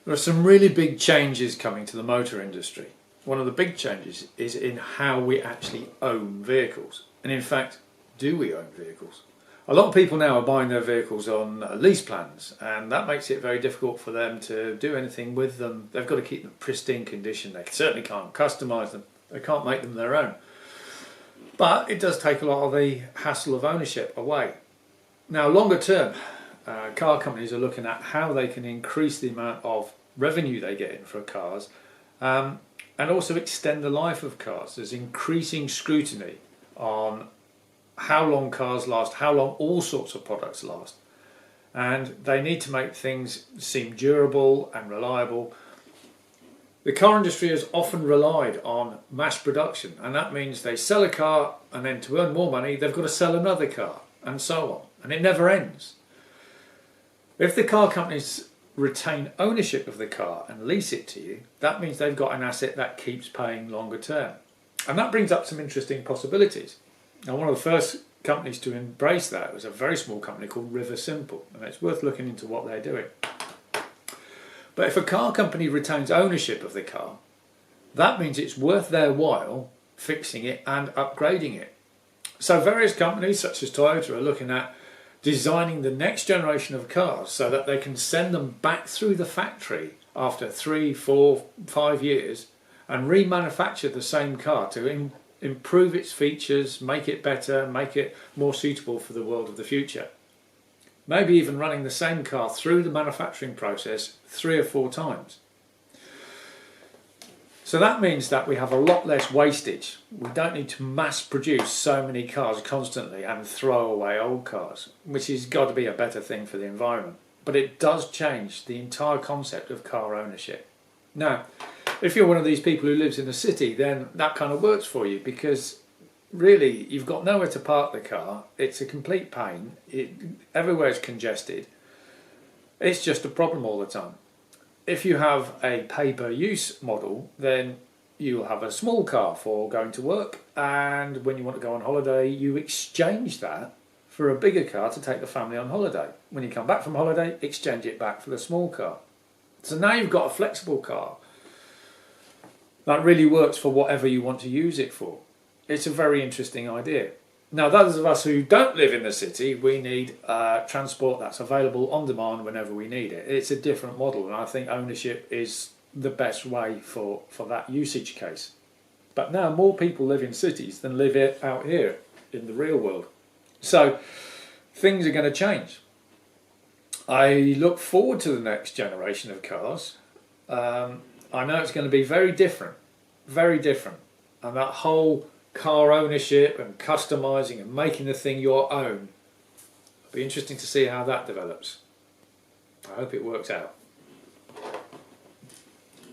There are some really big changes coming to the motor industry. One of the big changes is in how we actually own vehicles. And in fact, do we own vehicles? A lot of people now are buying their vehicles on lease plans, and that makes it very difficult for them to do anything with them. They've got to keep them in pristine condition. They certainly can't customise them. They can't make them their own. But it does take a lot of the hassle of ownership away. Now, longer term, car companies are looking at how they can increase the amount of revenue they get in for cars, and also extend the life of cars. There's increasing scrutiny on how long cars last, how long all sorts of products last, and they need to make things seem durable and reliable. The car industry has often relied on mass production, and that means they sell a car, and then to earn more money they've got to sell another car, and so on, and it never ends. If the car companies retain ownership of the car and lease it to you, that means they've got an asset that keeps paying longer term, and that brings up some interesting possibilities. Now, one of the first companies to embrace that was a very small company called River Simple, and it's worth looking into what they're doing. But if a car company retains ownership of the car, that means it's worth their while fixing it and upgrading it. So various companies such as Toyota are looking at designing the next generation of cars so that they can send them back through the factory after 3, 4, 5 years and remanufacture the same car to improve its features, make it better, make it more suitable for the world of the future. Maybe even running the same car through the manufacturing process 3 or 4 times. So that means that we have a lot less wastage. We don't need to mass produce so many cars constantly and throw away old cars, which has got to be a better thing for the environment. But it does change the entire concept of car ownership. Now, if you're one of these people who lives in a city, then that kind of works for you, because really you've got nowhere to park the car. It's a complete pain. Everywhere's congested. It's just a problem all the time. If you have a pay-per-use model, then you'll have a small car for going to work, and when you want to go on holiday, you exchange that for a bigger car to take the family on holiday. When you come back from holiday, exchange it back for the small car. So now you've got a flexible car that really works for whatever you want to use it for. It's a very interesting idea. Now, those of us who don't live in the city, we need transport that's available on demand whenever we need it. It's a different model, and I think ownership is the best way for that usage case. But now more people live in cities than live out here in the real world. So things are going to change. I look forward to the next generation of cars. I know it's going to be very different, and that whole car ownership and customising and making the thing your own. It'll be interesting to see how that develops. I hope it works out.